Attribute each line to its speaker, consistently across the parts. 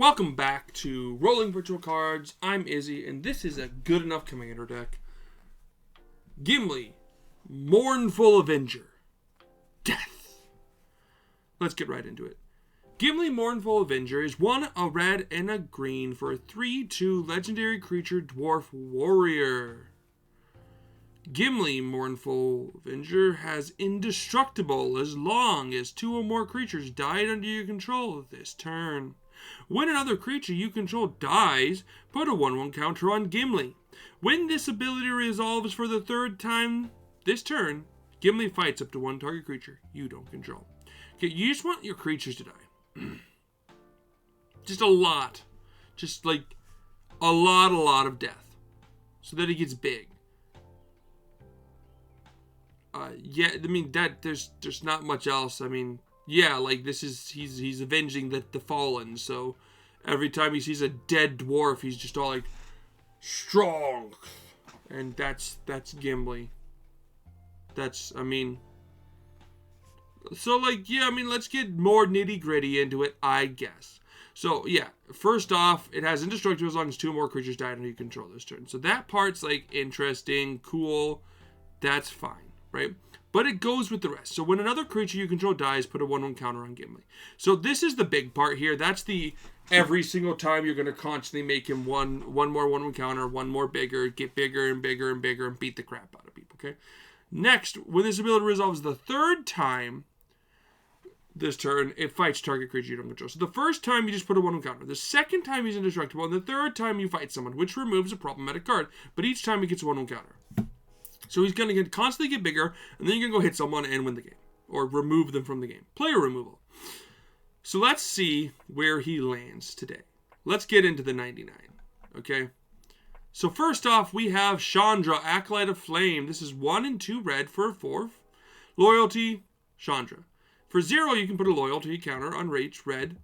Speaker 1: Welcome back to Rolling Virtual Cards. I'm Izzy, and this is a good enough commander deck. Gimli, Mournful Avenger, Death. Let's get right into it. Gimli, Mournful Avenger is a red and a green for a 3/2 legendary creature dwarf warrior. Gimli, Mournful Avenger has indestructible as long as 2 or more creatures died under your control this turn. When another creature you control dies, put a 1/1 counter on Gimli. When this ability resolves for the 3rd time this turn, Gimli fights up to 1 target creature you don't control. Okay, you just want your creatures to die. Just a lot. Just like a lot of death. So that he gets big. Yeah, I mean, that there's not much else. I mean, yeah, like this is he's avenging the fallen. So every time he sees a dead dwarf, he's just all like strong, and that's Gimli. I mean, so like yeah, I mean, let's get more nitty gritty into it, I guess. So yeah, first off, it has indestructible as long as 2 or more creatures die under your control this turn. So that part's like interesting, cool. That's fine, right? But it goes with the rest. So when another creature you control dies, put a 1/1 counter on Gimli. So this is the big part here. That's the every single time you're going to constantly make him one more 1/1 counter, one more bigger, get bigger and bigger and bigger, and beat the crap out of people, okay? Next, when this ability resolves the 3rd time this turn, it fights target creature you don't control. So the first time you just put a 1/1 counter. The second time he's indestructible, and the 3rd time you fight someone, which removes a problematic card. But each time he gets a 1/1 counter. So he's going to constantly get bigger, and then you're going to go hit someone and win the game. Or remove them from the game. Player removal. So let's see where he lands today. Let's get into the 99. Okay? So first off, we have Chandra, Acolyte of Flame. This is 1 and 2 red for a 4. Loyalty, Chandra. For 0, you can put a loyalty counter on Rage, red.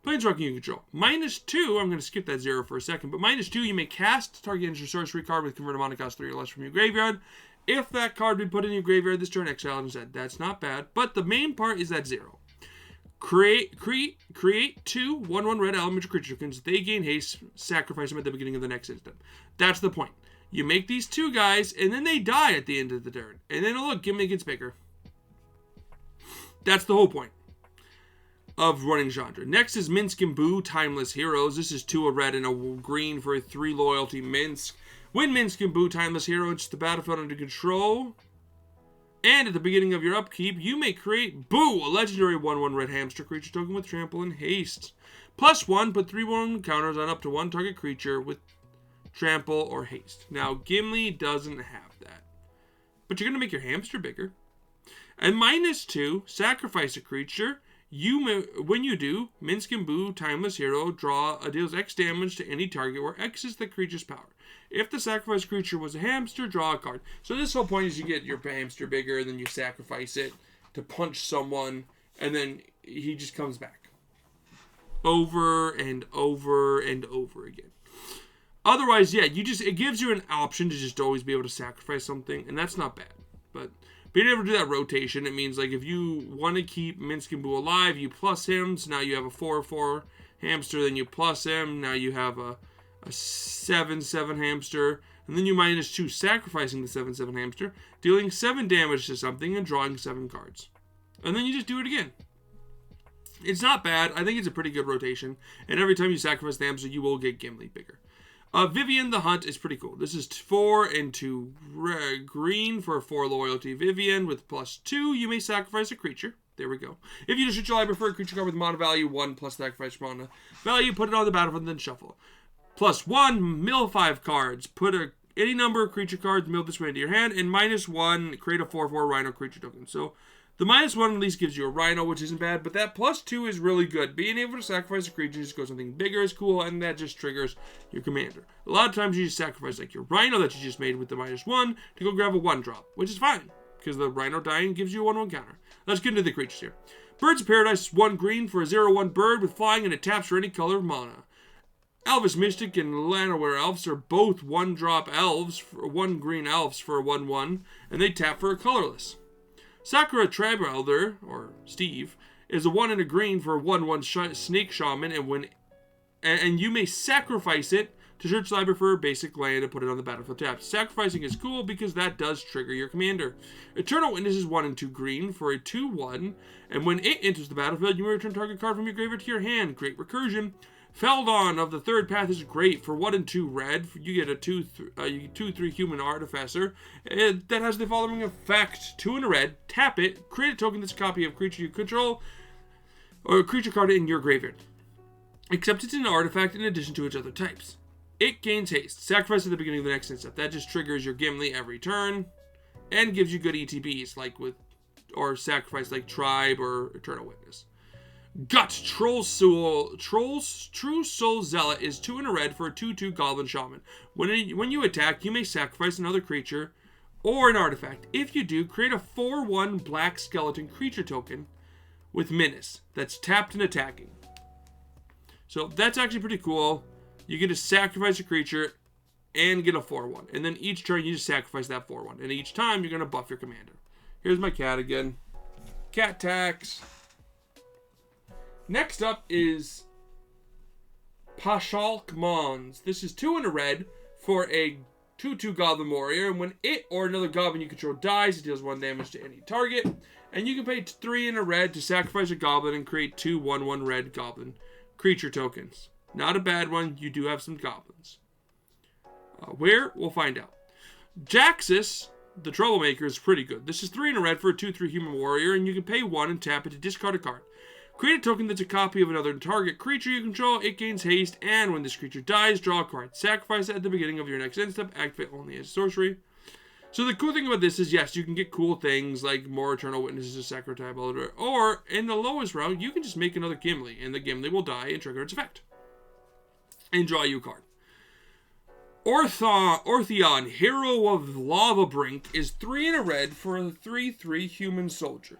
Speaker 1: Planeswalker you control. -2, I'm going to skip that 0 for a second, but -2, you may cast target instant sorcery card with converted mana cost 3 or less from your graveyard. If that card be put in your graveyard this turn, exile it instead. That's not bad, but the main part is that 0. Create 2 1/1 red elemental creature tokens. They gain haste, sacrifice them at the beginning of the next instant. That's the point. You make these 2 guys, and then they die at the end of the turn. And then, oh look, Gimli gets bigger. That's the whole point of running Chandra. Next is Minsk and Boo, Timeless Heroes. This is 2 a red and a green for a 3 loyalty Minsk. When Minsk and Boo, Timeless Hero, it's the battlefield under control. And at the beginning of your upkeep, you may create Boo, a legendary 1/1 red hamster creature token with trample and haste. +1, put 3 1/1 counters on up to 1 target creature with trample or haste. Now, Gimli doesn't have that. But you're going to make your hamster bigger. And -2, sacrifice a creature. When you do, Minsk and Boo, Timeless Hero, deals X damage to any target where X is the creature's power. If the sacrificed creature was a hamster, draw a card. So this whole point is you get your hamster bigger, and then you sacrifice it to punch someone, and then he just comes back. Over and over and over again. Otherwise, yeah, it gives you an option to just always be able to sacrifice something, and that's not bad. But being able to do that rotation, it means like if you want to keep Minsk and Boo alive, you plus him, so now you have a 4/4 hamster, then you plus him, now you have a 7/7 hamster, and then you -2 sacrificing the 7/7 hamster, dealing 7 damage to something and drawing 7 cards. And then you just do it again. It's not bad. I think it's a pretty good rotation, and every time you sacrifice the hamster, you will get Gimli bigger. Vivian the Hunt is pretty cool. This is 4 and 2 green for 4 loyalty. Vivian with +2. You may sacrifice a creature. There we go. If you destroy your library for a creature card with mana value 1 plus sacrifice mana value, put it on the battlefield and then shuffle. +1, mill 5 cards. Put any number of creature cards milled this way into your hand, and -1, create a 4/4 Rhino creature token. So the -1 at least gives you a Rhino, which isn't bad, but that +2 is really good. Being able to sacrifice a creature just goes something bigger is cool, and that just triggers your commander. A lot of times you just sacrifice like your Rhino that you just made with the -1 to go grab a 1-drop, which is fine, because the Rhino dying gives you a 1/1 counter. Let's get into the creatures here. Birds of Paradise is 1 green for a 0/1 bird with flying, and it taps for any color of mana. Elvish Mystic and Llanowar Elves are both 1-drop elves, 1 green elves for a 1/1, and they tap for a colorless. Sakura Tribe Elder, or Steve, is a 1 and a green for a 1/1 Snake Shaman, and when and you may sacrifice it to search the library for a basic land and put it on the battlefield tab. Sacrificing is cool because that does trigger your commander. Eternal Witness is 1 and 2 green for a 2/1, and when it enters the battlefield, you may return target card from your graveyard to your hand. Great recursion. Feldon of the Third Path is great for 1 and 2 red. You get a 2/3 human artificer that has the following effect: 2 and a red. Tap it. Create a token that's a copy of creature you control or a creature card in your graveyard, except it's an artifact in addition to its other types. It gains haste. Sacrifice at the beginning of the next step. That just triggers your Gimli every turn and gives you good ETBs or sacrifice like Tribe or Eternal Witness. Gut. True Soul Zealot is 2 and a red for a 2/2 Goblin Shaman. When you attack, you may sacrifice another creature or an artifact. If you do, create a 4/1 black skeleton creature token with Menace that's tapped and attacking. So that's actually pretty cool. You get to sacrifice a creature and get a 4/1. And then each turn you just sacrifice that 4/1. And each time you're going to buff your commander. Here's my cat again. Cat tax. Next up is Pashalk Mons. This is 2 and a red for a 2/2 Goblin Warrior. And when it or another Goblin you control dies, it deals 1 damage to any target. And you can pay 3 and a red to sacrifice a Goblin and create 2 1/1 red Goblin creature tokens. Not a bad one. You do have some goblins. Where? We'll find out. Jaxus, the Troublemaker, is pretty good. This is 3 and a red for a 2/3 human warrior, and you can pay 1 and tap it to discard a card. Create a token that's a copy of another target creature you control. It gains haste, and when this creature dies, draw a card. Sacrifice it at the beginning of your next end step. Activate only as sorcery. So the cool thing about this is, yes, you can get cool things like more Eternal Witnesses to sacrifice, or in the lowest round, you can just make another Gimli, and the Gimli will die and trigger its effect. And draw you a card. Ortheon, Hero of Lava Brink, is 3 and a red for a 3/3 human soldier.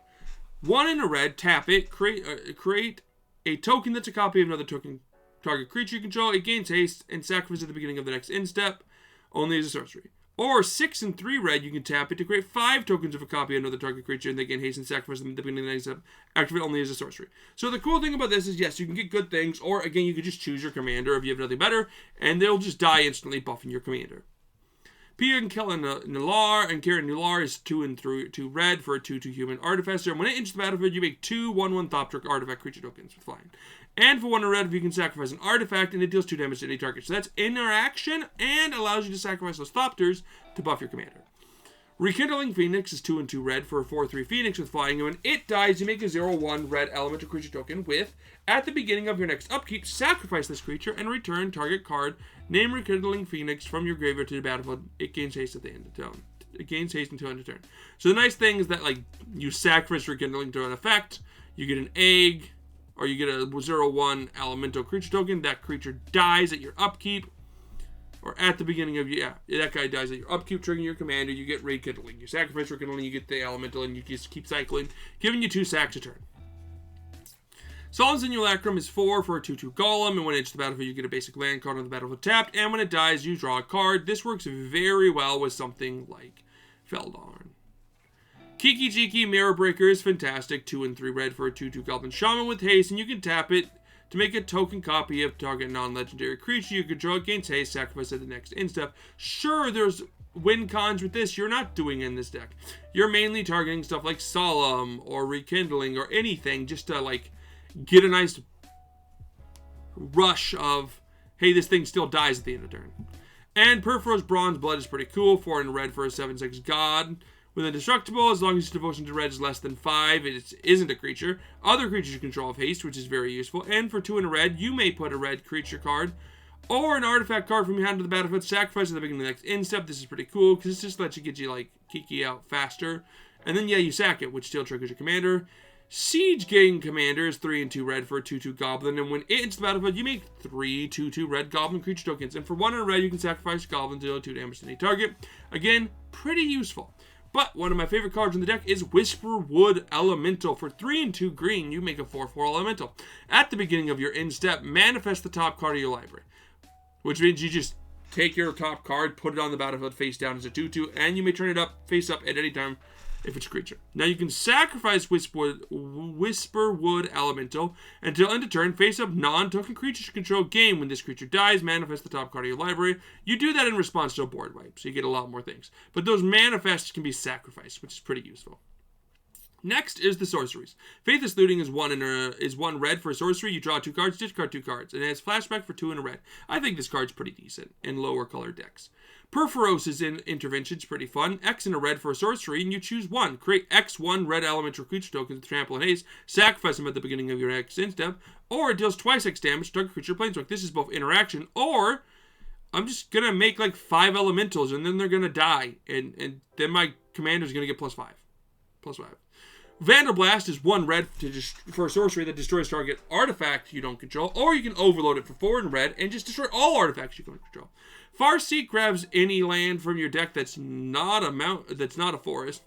Speaker 1: 1 and a red, tap it, create a token that's a copy of another target creature you control. It gains haste and sacrifice at the beginning of the next end step, only as a sorcery. Or 6 and 3 red, you can tap it to create 5 tokens of a copy of another target creature, and they gain haste and sacrifice them at the beginning of the next step. Activate only as a sorcery. So the cool thing about this is, yes, you can get good things, or again, you can just choose your commander if you have nothing better, and they'll just die instantly, buffing your commander. Pia and Kellen Nular and Karen Nular is 2 and 2 red for a 2/2 human artificer. And when it enters the battlefield, you make 2 1/1 Thopter artifact creature tokens with flying. And for 1 red, if you can sacrifice an artifact, and it deals 2 damage to any target. So that's interaction and allows you to sacrifice those Thopters to buff your commander. Rekindling Phoenix is 2 and 2 red for a 4/3 Phoenix with flying. And when it dies, you make a 0/1 red elemental creature token with, at the beginning of your next upkeep, sacrifice this creature and return target card, name Rekindling Phoenix, from your graveyard to the battlefield. It gains haste at the end of the turn. It gains haste until end of turn. So the nice thing is that, like, you sacrifice Rekindling to an effect, you get an egg, or you get a 0/1 elemental creature token. That creature dies at your upkeep, or at the beginning of that guy dies at your upkeep, triggering your commander. You get Rekindling. You sacrifice Rekindling, you get the elemental, and you just keep cycling, giving you 2 sacks a turn. Solemn Simulacrum is 4 for a 2/2 Golem, and when it enters the battlefield, you get a basic land card on the battlefield tapped, and when it dies, you draw a card. This works very well with something like Feldon. Kiki Jiki Mirror Breaker is fantastic, 2 and 3 red for a 2/2 Goblin Shaman with haste, and you can tap it to make a token copy of target non-legendary creature you control. It gains haste, sacrifice at the next end step. Sure, there's win cons with this you're not doing in this deck. You're mainly targeting stuff like Solemn or Rekindling or anything just to, like, get a nice rush of, hey, this thing still dies at the end of the turn. And Perforos Bronze Blood is pretty cool, 4 and red for a 7/6 God. With Indestructible, as long as its devotion to red is less than 5, it isn't a creature. Other creatures you control have haste, which is very useful. And for 2 and a red, you may put a red creature card or an artifact card from your hand to the battlefield, sacrifice at the beginning of the next end step. This is pretty cool, because it just lets you get you, like, Kiki out faster. And then, yeah, you sack it, which still triggers your commander. Siege Gang Commander is 3 and 2 red for a 2/2 Goblin, and when it enters the battlefield, you make 3 2/2 red Goblin creature tokens, and for 1 and a red, you can sacrifice Goblin to deal 2 damage to any target. Again, pretty useful. But one of my favorite cards in the deck is Whisperwood Elemental. For 3 and 2 green, you make a 4/4 Elemental. At the beginning of your end step, manifest the top card of your library, which means you just take your top card, put it on the battlefield face down as a 2/2, and you may turn it up face up at any time if it's a creature. Now you can sacrifice Whisperwood Elemental until end of turn, face up non-token creatures you control game. When this creature dies, manifest the top card of your library. You do that in response to a board wipe, so you get a lot more things. But those manifests can be sacrificed, which is pretty useful. Next is the sorceries. Faithless Looting is one red for a sorcery. You draw 2 cards, discard 2 cards, and it has flashback for 2 in a red. I think this card's pretty decent in lower color decks. Perforos is in Intervention's pretty fun. X in a red for a sorcery, and you choose 1. Create X1 red elemental creature tokens with trample and haste. Sacrifice them at the beginning of your next end step, or it deals twice X damage to target creature planeswalk. This is both interaction, or I'm just gonna make like 5 elementals, and then they're gonna die, and then my commander's gonna get +5. +5. Vandal Blast is 1 red for a sorcery that destroys target artifact you don't control, or you can overload it for 4 in red and just destroy all artifacts you don't control. Farseek grabs any land from your deck that's not a forest,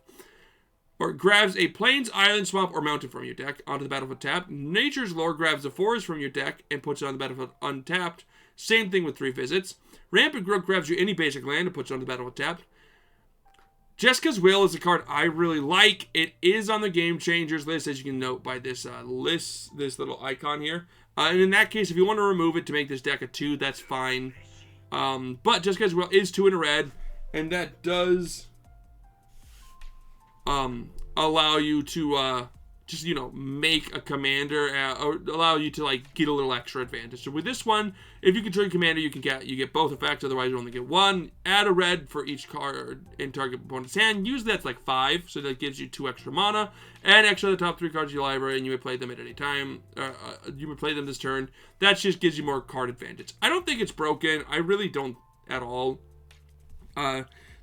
Speaker 1: or grabs a plains, island, swamp, or mountain from your deck onto the battlefield tapped. Nature's Lore grabs a forest from your deck and puts it on the battlefield untapped. Same thing with 3 visits. Rampant Growth grabs you any basic land and puts it on the battlefield tapped. Jessica's Will is a card I really like. It is on the Game Changers list, as you can note by this this little icon here. And in that case, if you want to remove it to make this deck a 2, that's fine. But Jessica's Will is 2 in a red, and that does allow you to just, make a commander, or allow you to like get a little extra advantage. So with this one, if you control your commander, you get both effects. Otherwise, you only get 1. Add a red for each card in target opponent's hand. Usually that's like 5, so that gives you 2 extra mana. Add extra to the top 3 cards of your library, and you may play them at any time. You may play them this turn. That just gives you more card advantage. I don't think it's broken. I really don't at all.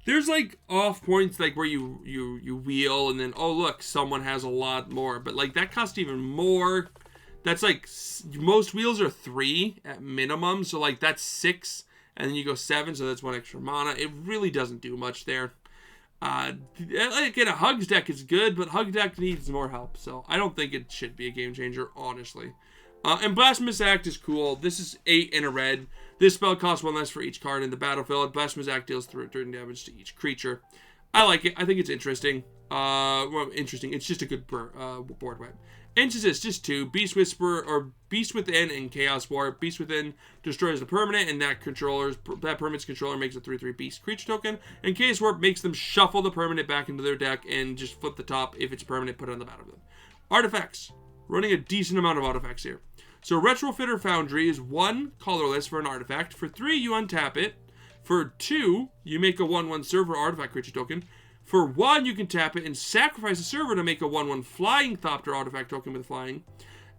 Speaker 1: There's like off points like where you wheel and then, oh look, someone has a lot more, but like that costs even more. That's like most wheels are 3 at minimum, so like that's 6, and then you go 7, so that's 1 extra mana. It really doesn't do much there. Again, a Hugs deck is good, but Hug deck needs more help, so I don't think it should be a game changer, honestly. And Blasphemous Act is cool. This is 8 in a red. This spell costs 1 less for each card in the battlefield. Blasphemous Act deals 3 damage to each creature. I like it. I think it's interesting. Interesting. It's just a good board wipe. Instances, just 2. Beast Whisperer, or Beast Within and Chaos Warp. Beast Within destroys the permanent, and that permanent's controller makes a 3/3 Beast creature token. And Chaos Warp makes them shuffle the permanent back into their deck and just flip the top. If it's permanent, put it on the battlefield. Artifacts. Running a decent amount of artifacts here. So Retrofitter Foundry is 1 colorless for an artifact. For 3, you untap it. For 2, you make a 1/1 server artifact creature token. For 1, you can tap it and sacrifice a server to make a 1/1 flying Thopter artifact token with flying.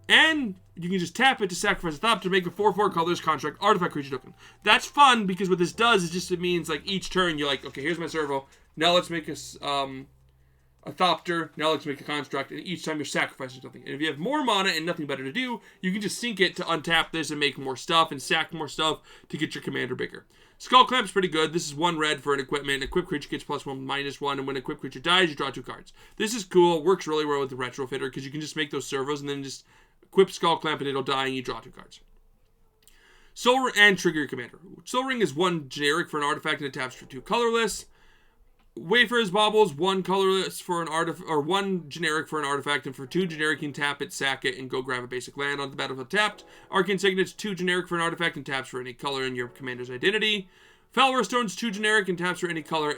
Speaker 1: And you can just tap it to sacrifice a Thopter to make a 4/4 colorless construct artifact creature token. That's fun because what this does is just it means like each turn you're like, okay, here's my servo. Now let's make a Thopter, now let's make a construct, and each time you're sacrificing something. And if you have more mana and nothing better to do, you can just sink it to untap this and make more stuff and sack more stuff to get your commander bigger. Skull Clamp's pretty good. This is 1 red for an equipment. Equipped creature gets +1, -1, and when an equipped creature dies, you draw 2 cards. This is cool. Works really well with the Retrofitter because you can just make those servos and then just equip Skull Clamp and it'll die and you draw 2 cards. Soul and trigger your commander. Soul Ring is 1 generic for an artifact and it taps for 2 colorless. Wayfarer's Baubles, 1 colorless for an artifact, or 1 generic for an artifact, and for 2 generic, you can tap it, sack it, and go grab a basic land on the battlefield tapped. Arcane Signet's 2 generic for an artifact and taps for any color in your commander's identity. Fellower Stone's 2 generic and taps for any color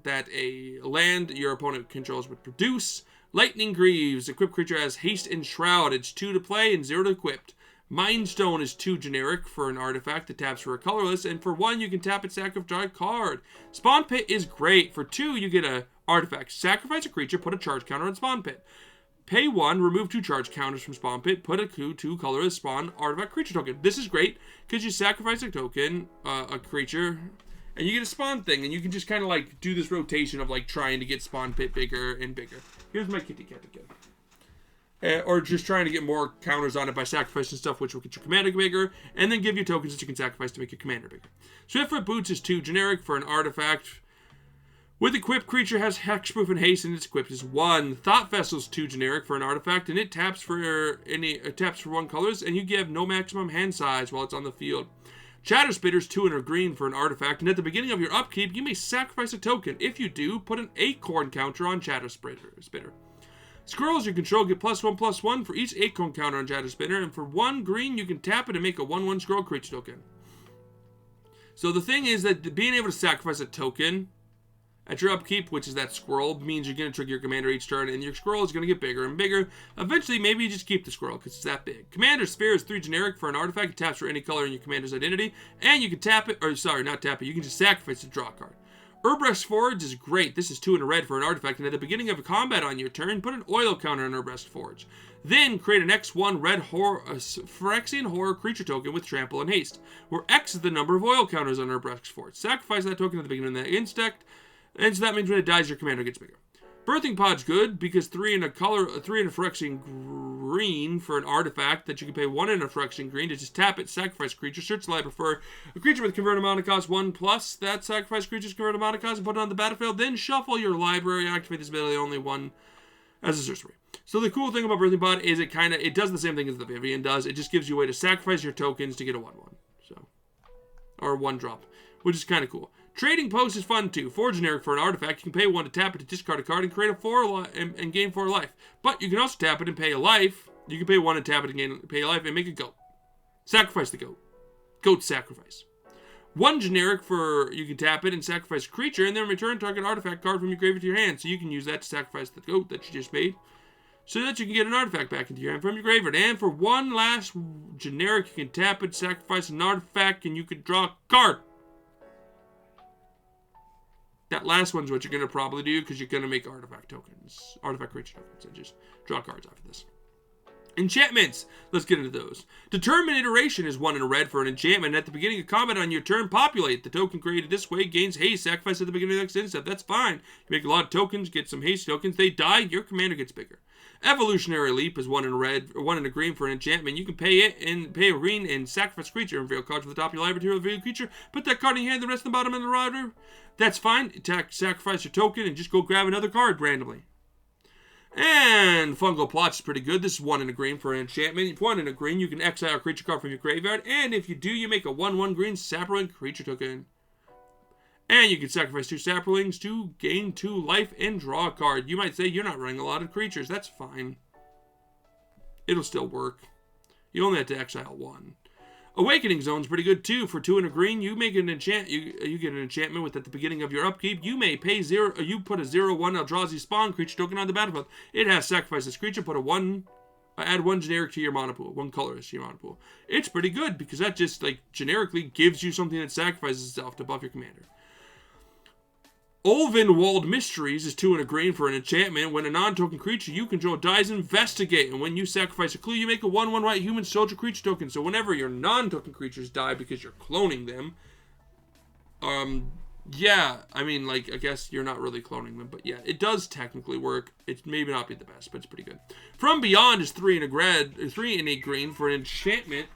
Speaker 1: that a land your opponent controls would produce. Lightning Greaves, equipped creature has haste and shroud. It's 2 to play and 0 to equipped. Mind Stone is 2 generic for an artifact that taps for a colorless, and for 1 you can tap it, sack of draw a card. Spawn Pit is great. For 2 you get a artifact. Sacrifice a creature, put a charge counter on Spawn Pit. Pay 1, remove 2 charge counters from Spawn Pit, put a 2 colorless spawn artifact creature token. This is great because you sacrifice a token, a creature, and you get a spawn thing, and you can just kind of like do this rotation of like trying to get Spawn Pit bigger and bigger. Here's my kitty cat again. Or just trying to get more counters on it by sacrificing stuff, which will get your commander bigger, and then give you tokens that you can sacrifice to make your commander bigger. Swiftfoot Boots is 2 generic for an artifact. With equipped creature has hexproof and haste, and it's equipped as 1. Thought Vessel is 2 generic for an artifact, and it taps for 1 colors, and you give no maximum hand size while it's on the field. Chatter Spitter's 2 and a green for an artifact, and at the beginning of your upkeep, you may sacrifice a token. If you do, put an acorn counter on Chatter Spitter. Squirrels you control get +1/+1 for each acorn counter on Chatter Spitter, and for 1 green, you can tap it and make a 1/1 squirrel creature token. So the thing is that being able to sacrifice a token at your upkeep, which is that squirrel, means you're going to trigger your commander each turn, and your squirrel is going to get bigger and bigger. Eventually, maybe you just keep the squirrel, because it's that big. Commander Sphere is 3 generic for an artifact. It taps for any color in your commander's identity, and you can tap it, or sorry, not tap it, you can just sacrifice to draw a card. Urbrecht's Forge is great. This is 2 and a red for an artifact, and at the beginning of a combat on your turn, put an oil counter on Urbrecht's Forge. Then create an X1 red Phyrexian Horror creature token with trample and haste, where X is the number of oil counters on Urbrecht's Forge. Sacrifice that token at the beginning of the insect, and so that means when it dies, your commander gets bigger. Birthing Pod's good because 3 and a Phyrexian green for an artifact that you can pay 1 and a Phyrexian green to just tap it, sacrifice creature. Search the library for a creature with converted mana cost 1+. That sacrifice creature's converted mana cost and put it on the battlefield. Then shuffle your library. Activate this ability only 1 as a sorcery. So the cool thing about Birthing Pod is it does the same thing as the Vivian does. It just gives you a way to sacrifice your tokens to get a 1/1. So, or 1 drop, which is kind of cool. Trading Post is fun too. 4 generic for an artifact. You can pay 1 to tap it to discard a card and create a 4 and gain 4 life. But you can also tap it and pay a life. You can pay 1 and tap it and pay a life and make a goat. Sacrifice the goat. Goat sacrifice. 1 generic for you can tap it and sacrifice a creature and then return target artifact card from your graveyard to your hand. So you can use that to sacrifice the goat that you just made, so that you can get an artifact back into your hand from your graveyard. And for 1 last generic, you can tap it, sacrifice an artifact, and you can draw a card. That last one's what you're going to probably do, because you're going to make artifact creature tokens, and just draw cards after this. Enchantments. Let's get into those. Determined Iteration is 1 and a red for an enchantment. At the beginning of combat on your turn, populate. The token created this way gains haste. Sacrifice at the beginning of the next instant. That's fine. You make a lot of tokens, get some haste tokens. They die, your commander gets bigger. Evolutionary Leap is 1 in a red, or 1 in a green for an enchantment. You can pay it and pay a green and sacrifice creature. Reveal cards from the top of your library to reveal creature. Put that card in your hand, the rest in the bottom of the library. That's fine. Sacrifice your token and just go grab another card randomly. And Fungal Plots is pretty good. This is 1 in a green for an enchantment. If 1 in a green, you can exile a creature card from your graveyard. And if you do, you make a 1/1 green sapling creature token. And you can sacrifice 2 saplings to gain 2 life and draw a card. You might say you're not running a lot of creatures. That's fine. It'll still work. You only have to exile 1. Awakening Zone's pretty good too. For 2 and a green, you make an you get an enchantment with at the beginning of your upkeep. You may pay 0. You put a 0/1 Eldrazi spawn creature token on the battlefield. It has sacrifice this creature. Put a 1. Add 1 generic to your mana pool. 1 colorless to your mana pool. It's pretty good because that just generically gives you something that sacrifices itself to buff your commander. Olven Walled Mysteries is 2 and a green for an enchantment. When a non-token creature you control dies, investigate. And when you sacrifice a clue, you make a 1/1 white human soldier creature token. So whenever your non-token creatures die because you're cloning them, yeah, I mean, I guess you're not really cloning them, but yeah, it does technically work. It's maybe not be the best, but it's pretty good. From Beyond is 3 and a green for an enchantment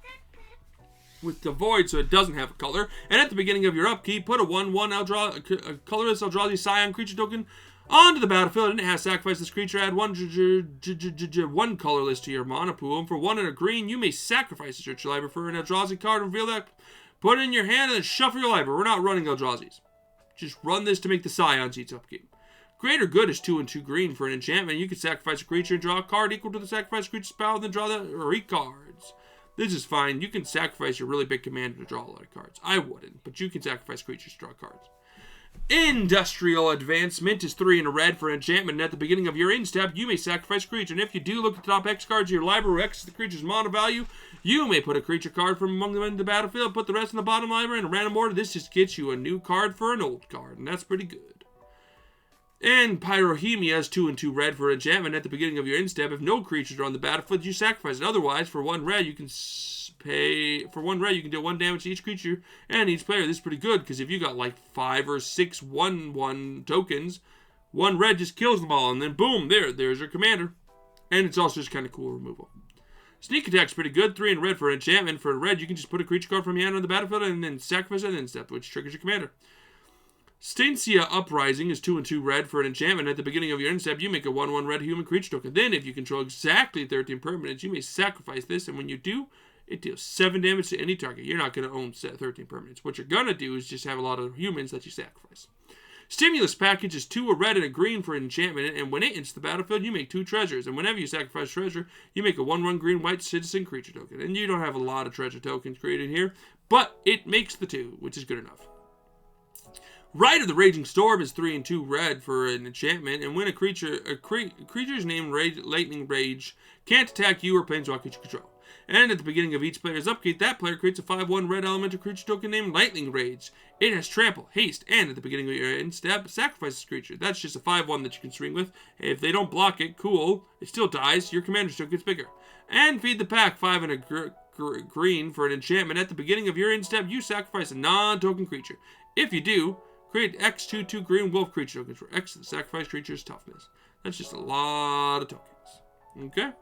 Speaker 1: with the void, so it doesn't have a color. And at the beginning of your upkeep, put a 1/1 colorless Eldrazi Scion creature token onto the battlefield, and it has sacrifice this creature. Add 1 colorless to your mana pool. And for 1 and a green, you may sacrifice a search your library for an Eldrazi card and reveal that. Put it in your hand and then shuffle your library. We're not running Eldrazi's. Just run this to make the Scions each upkeep. Greater Good is 2 and 2 green for an enchantment. You can sacrifice a creature and draw a card equal to the sacrifice creature's power, then draw the 3 cards. This is fine. You can sacrifice your really big commander to draw a lot of cards. I wouldn't, but you can sacrifice creatures to draw cards. Industrial Advancement is 3 and a red for enchantment, and at the beginning of your end step, you may sacrifice a creature. And if you do, look at the top X cards of your library, X is the creature's mana value. You may put a creature card from among them into the battlefield, put the rest in the bottom library in a random order. This just gets you a new card for an old card, and that's pretty good. And Pyrohemia is 2 and 2 red for enchantment. At the beginning of your end step, if no creatures are on the battlefield, you sacrifice it. Otherwise, for 1 red, you can deal 1 damage to each creature and each player. This is pretty good, because if you got 5 or 6 1/1 tokens, 1 red just kills them all, and then boom, there's your commander. And it's also just kind of cool removal. Sneak Attack's pretty good. 3 and red for enchantment. For red, you can just put a creature card from your hand on the battlefield and then sacrifice it and then step, which triggers your commander. Stancia Uprising is 2 and 2 red for an enchantment. At the beginning of your end step, you make a 1/1 red human creature token. Then, if you control exactly 13 permanents, you may sacrifice this, and when you do, It deals 7 damage to any target. You're not going to own 13 permanents. What you're going to do is just have a lot of humans that you sacrifice. Stimulus package is 2 a red and a green for an enchantment, and when it enters the battlefield, you make 2 treasures. And whenever you sacrifice treasure, you make a 1/1 green white citizen creature token. And you don't have a lot of treasure tokens created here, but it makes the 2, which is good enough. Rite of the Raging Storm is 3 and 2 red for an enchantment, and when a creature's named Lightning Rage can't attack you or planeswalker you control. And at the beginning of each player's upkeep, that player creates a 5/1 red elemental creature token named Lightning Rage. It has trample, haste, and at the beginning of your end step, sacrifices creature. That's just a 5/1 that you can swing with. If they don't block it, cool. It still dies. Your commander's token gets bigger. And Feed the Pack, 5 and a green for an enchantment. At the beginning of your end step, you sacrifice a non-token creature. If you do, create X 2/2 green wolf creature tokens for X the sacrifice creature's toughness. That's just a lot of tokens. Okay?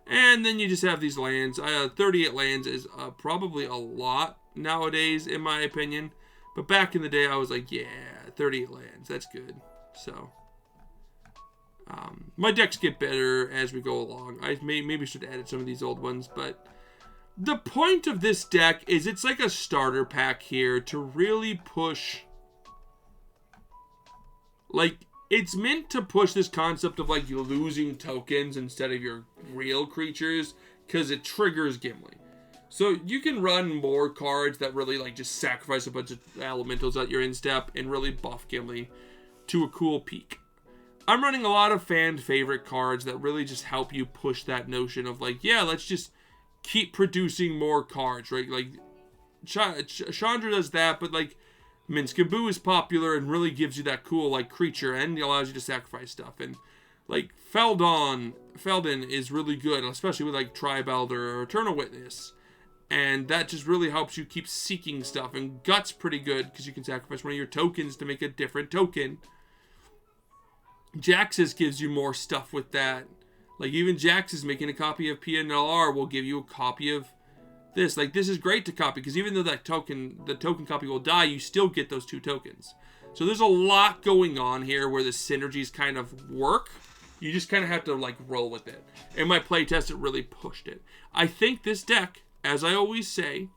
Speaker 1: And then you just have these lands. 38 lands is probably a lot nowadays, in my opinion. But back in the day, I was like, yeah, 38 lands. That's good. So, my decks get better as we go along. I maybe should edit some of these old ones. But the point of this deck is it's like a starter pack here to really push. Like, it's meant to push this concept of, like, you losing tokens instead of your real creatures, because it triggers Gimli. So you can run more cards that really, like, just sacrifice a bunch of elementals at your instep and really buff Gimli to a cool peak. I'm running a lot of fan favorite cards that really just help you push that notion of, like, yeah, let's just keep producing more cards, right? Like, Chandra does that, but, like, Minsc and Boo is popular and really gives you that cool, like, creature and allows you to sacrifice stuff. And, like, Feldon is really good, especially with, like, Tribe Elder or Eternal Witness. And that just really helps you keep seeking stuff. And Gut's pretty good because you can sacrifice one of your tokens to make a different token. Jax's gives you more stuff with that. Like, even Jax's making a copy of PNLR will give you a copy of this. Like, this is great to copy, because even though the token copy will die, you still get those 2 tokens. So there's a lot going on here where the synergies kind of work. You just kind of have to, like, roll with it. In my playtest, it really pushed it. I think this deck, as I always say,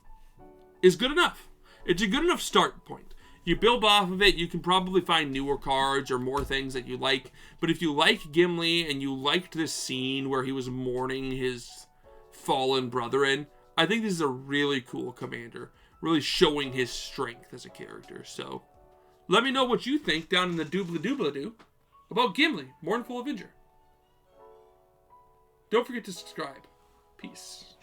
Speaker 1: is good enough. It's a good enough start point. You build off of it, you can probably find newer cards or more things that you like. But if you like Gimli and you liked this scene where he was mourning his fallen brethren, I think this is a really cool commander, really showing his strength as a character. So, let me know what you think down in the doobly-doobly-doo about Gimli, Mournful Avenger. Don't forget to subscribe. Peace.